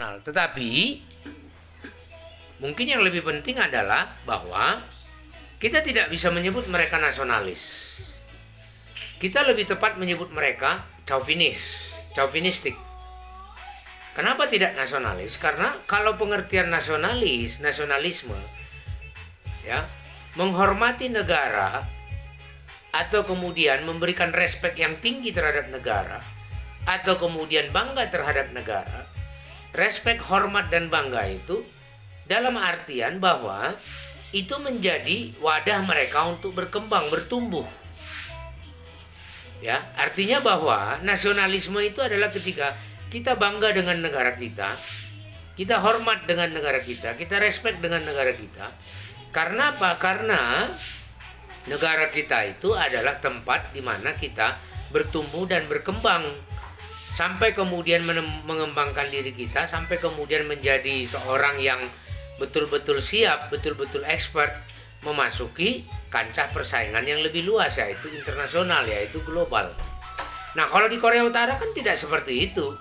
nasional. Tetapi mungkin yang lebih penting adalah bahwa kita tidak bisa menyebut mereka nasionalis. Kita lebih tepat menyebut mereka chauvinistik. Kenapa tidak nasionalis? Karena kalau pengertian nasionalisme, ya, menghormati negara atau kemudian memberikan respek yang tinggi terhadap negara, atau kemudian bangga terhadap negara. Respek, hormat, dan bangga itu dalam artian bahwa itu menjadi wadah mereka untuk berkembang, bertumbuh. Ya, artinya bahwa nasionalisme itu adalah ketika kita bangga dengan negara kita hormat dengan negara kita respek dengan negara kita. Karena apa? Karena negara kita itu adalah tempat di mana kita bertumbuh dan berkembang sampai kemudian mengembangkan diri kita, sampai kemudian menjadi seorang yang betul-betul siap, betul-betul expert memasuki kancah persaingan yang lebih luas, yaitu internasional, yaitu global. Nah, kalau di Korea Utara kan tidak seperti itu.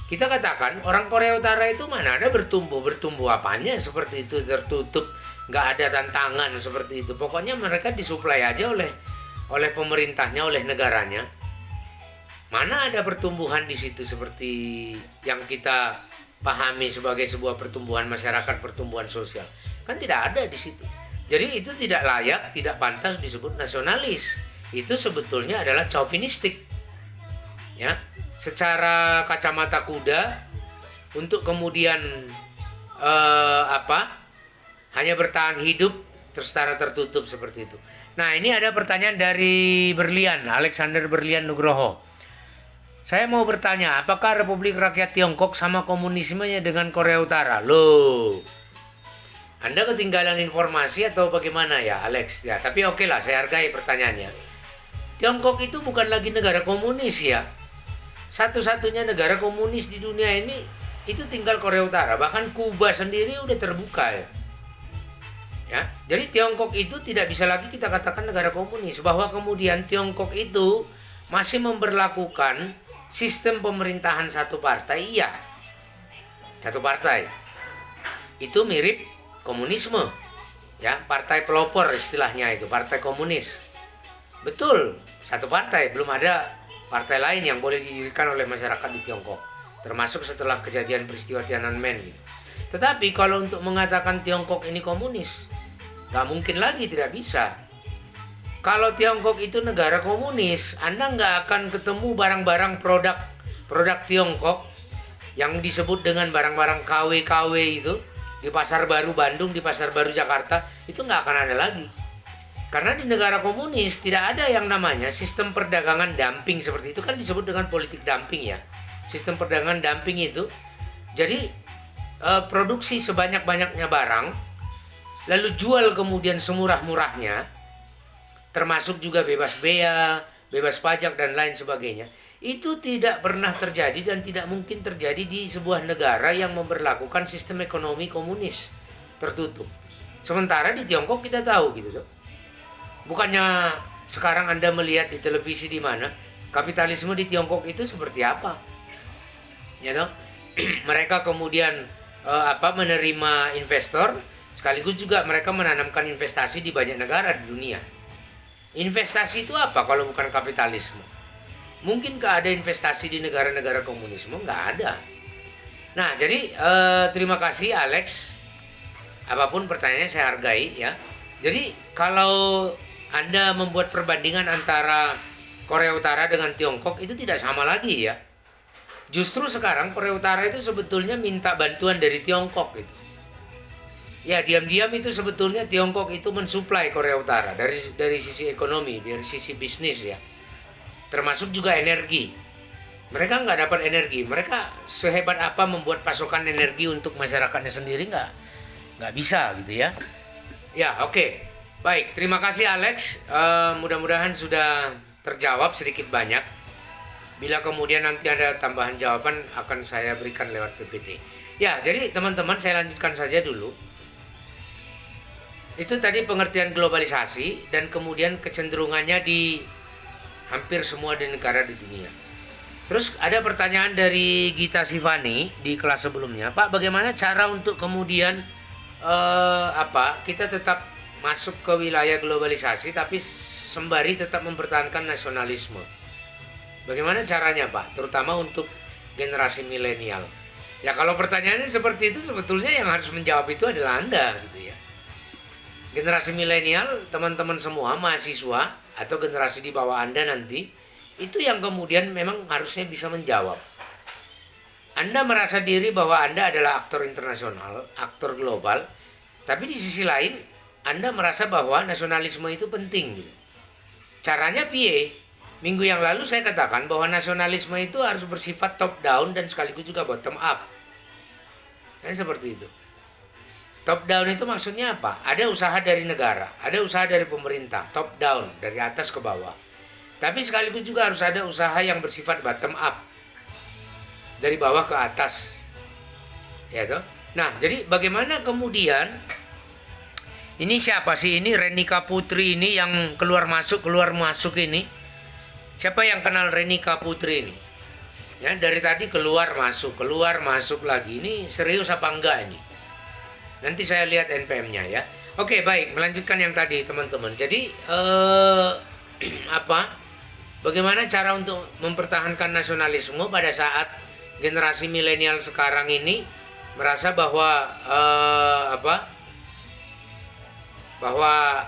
Kita katakan orang Korea Utara itu mana ada bertumbuh apanya seperti itu, tertutup, nggak ada tantangan seperti itu. Pokoknya mereka disuplai aja oleh pemerintahnya, oleh negaranya. Mana ada pertumbuhan di situ seperti yang kita pahami sebagai sebuah pertumbuhan masyarakat, pertumbuhan sosial. Kan tidak ada di situ. Jadi itu tidak layak, tidak pantas disebut nasionalis. Itu sebetulnya adalah chauvinistik. Ya, secara kacamata kuda untuk kemudian hanya bertahan hidup secara tertutup seperti itu. Nah, ini ada pertanyaan dari Alexander Berlian Nugroho. Saya mau bertanya, apakah Republik Rakyat Tiongkok sama komunismenya dengan Korea Utara? Loh, Anda ketinggalan informasi atau bagaimana ya, Alex? Ya, tapi oke lah, saya hargai pertanyaannya. Tiongkok itu bukan lagi negara komunis ya. Satu-satunya negara komunis di dunia ini itu tinggal Korea Utara. Bahkan Kuba sendiri udah terbuka ya. Ya, jadi Tiongkok itu tidak bisa lagi kita katakan negara komunis. Bahwa kemudian Tiongkok itu masih memberlakukan sistem pemerintahan satu partai, iya. Satu partai. Itu mirip komunisme. Ya, partai pelopor istilahnya itu, partai komunis. Betul, satu partai, belum ada partai lain yang boleh didirikan oleh masyarakat di Tiongkok. Termasuk setelah kejadian peristiwa Tiananmen gitu. Tetapi kalau untuk mengatakan Tiongkok ini komunis, nggak mungkin lagi, tidak bisa. Kalau Tiongkok itu negara komunis, Anda nggak akan ketemu barang-barang produk Tiongkok yang disebut dengan barang-barang KW-KW itu di Pasar Baru Bandung, di Pasar Baru Jakarta, itu nggak akan ada lagi. Karena di negara komunis tidak ada yang namanya sistem perdagangan dumping seperti itu, kan disebut dengan politik dumping ya. Sistem perdagangan dumping itu, jadi produksi sebanyak-banyaknya barang, lalu jual kemudian semurah-murahnya, termasuk juga bebas bea, bebas pajak dan lain sebagainya. Itu tidak pernah terjadi dan tidak mungkin terjadi di sebuah negara yang memberlakukan sistem ekonomi komunis tertutup. Sementara di Tiongkok kita tahu gitu tuh. Bukannya sekarang Anda melihat di televisi di mana kapitalisme di Tiongkok itu seperti apa? Ya toh? Mereka kemudian menerima investor, sekaligus juga mereka menanamkan investasi di banyak negara di dunia. Investasi itu apa kalau bukan kapitalisme? Mungkinkah ada investasi di negara-negara komunisme? Nggak ada. Nah, jadi terima kasih Alex. Apapun pertanyaannya saya hargai ya. Jadi kalau Anda membuat perbandingan antara Korea Utara dengan Tiongkok, itu tidak sama lagi ya. Justru sekarang Korea Utara itu sebetulnya minta bantuan dari Tiongkok gitu. Ya, diam-diam itu sebetulnya Tiongkok itu mensuplai Korea Utara dari sisi ekonomi, dari sisi bisnis ya. Termasuk juga energi. Mereka nggak dapat energi. Mereka sehebat apa membuat pasokan energi untuk masyarakatnya sendiri nggak bisa gitu ya. Ya, oke. Baik, terima kasih Alex. Mudah-mudahan sudah terjawab sedikit banyak. Bila kemudian nanti ada tambahan jawaban akan saya berikan lewat PPT. Ya, jadi teman-teman saya lanjutkan saja dulu. Itu tadi pengertian globalisasi dan kemudian kecenderungannya di hampir semua di negara di dunia. Terus ada pertanyaan dari Gita Sivani di kelas sebelumnya, Pak, bagaimana cara untuk kemudian kita tetap masuk ke wilayah globalisasi tapi sembari tetap mempertahankan nasionalisme? Bagaimana caranya, Pak? Terutama untuk generasi milenial. Ya kalau pertanyaannya seperti itu, sebetulnya yang harus menjawab itu adalah Anda gitu ya. Generasi milenial, teman-teman semua mahasiswa atau generasi di bawah Anda nanti, itu yang kemudian memang harusnya bisa menjawab. Anda merasa diri bahwa Anda adalah aktor internasional, aktor global, tapi di sisi lain Anda merasa bahwa nasionalisme itu penting gitu. Caranya piye? Minggu yang lalu saya katakan bahwa nasionalisme itu harus bersifat top down dan sekaligus juga bottom up. Kan seperti itu. Top down itu maksudnya apa? Ada usaha dari negara, ada usaha dari pemerintah, top down, dari atas ke bawah. Tapi sekaligus juga harus ada usaha yang bersifat bottom up, dari bawah ke atas. Ya toh? Nah, jadi bagaimana kemudian ini siapa sih ini Renika Putri ini yang keluar masuk ini? Siapa yang kenal Renika Putri ini? Ya, dari tadi keluar masuk lagi. Ini serius apa enggak ini? Nanti saya lihat NPM-nya ya. Oke, baik, melanjutkan yang tadi teman-teman. Jadi bagaimana cara untuk mempertahankan nasionalisme pada saat generasi milenial sekarang ini merasa bahwa bahwa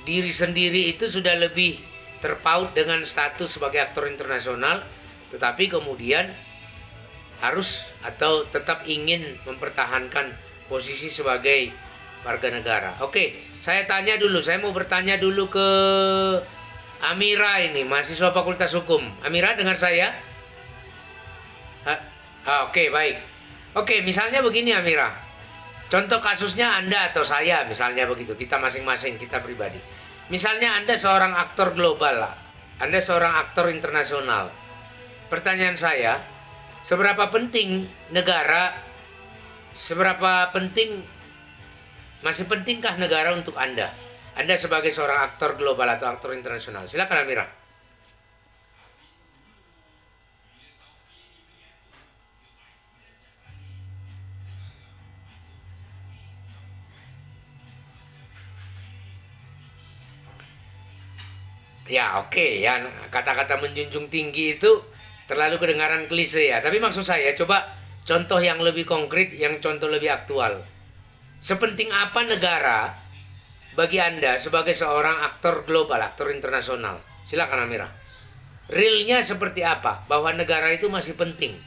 diri sendiri itu sudah lebih terpaut dengan status sebagai aktor internasional, tetapi kemudian harus atau tetap ingin mempertahankan posisi sebagai warga negara. Oke, saya mau bertanya dulu ke Amira ini, mahasiswa Fakultas Hukum. Amira, dengar saya? Oke, baik. Oke, misalnya begini Amira. Contoh kasusnya Anda atau saya, misalnya begitu. Kita masing-masing, kita pribadi. Misalnya Anda seorang aktor global lah. Anda seorang aktor internasional. Pertanyaan saya, masih pentingkah negara untuk Anda? Anda sebagai seorang aktor global atau aktor internasional. Silakan Amira. Ya oke, ya kata-kata menjunjung tinggi itu terlalu kedengaran klise ya. Tapi maksud saya coba contoh yang lebih konkret, yang contoh lebih aktual. Sepenting apa negara bagi Anda sebagai seorang aktor global, aktor internasional? Silakan Amira. Realnya seperti apa? Bahwa negara itu masih penting.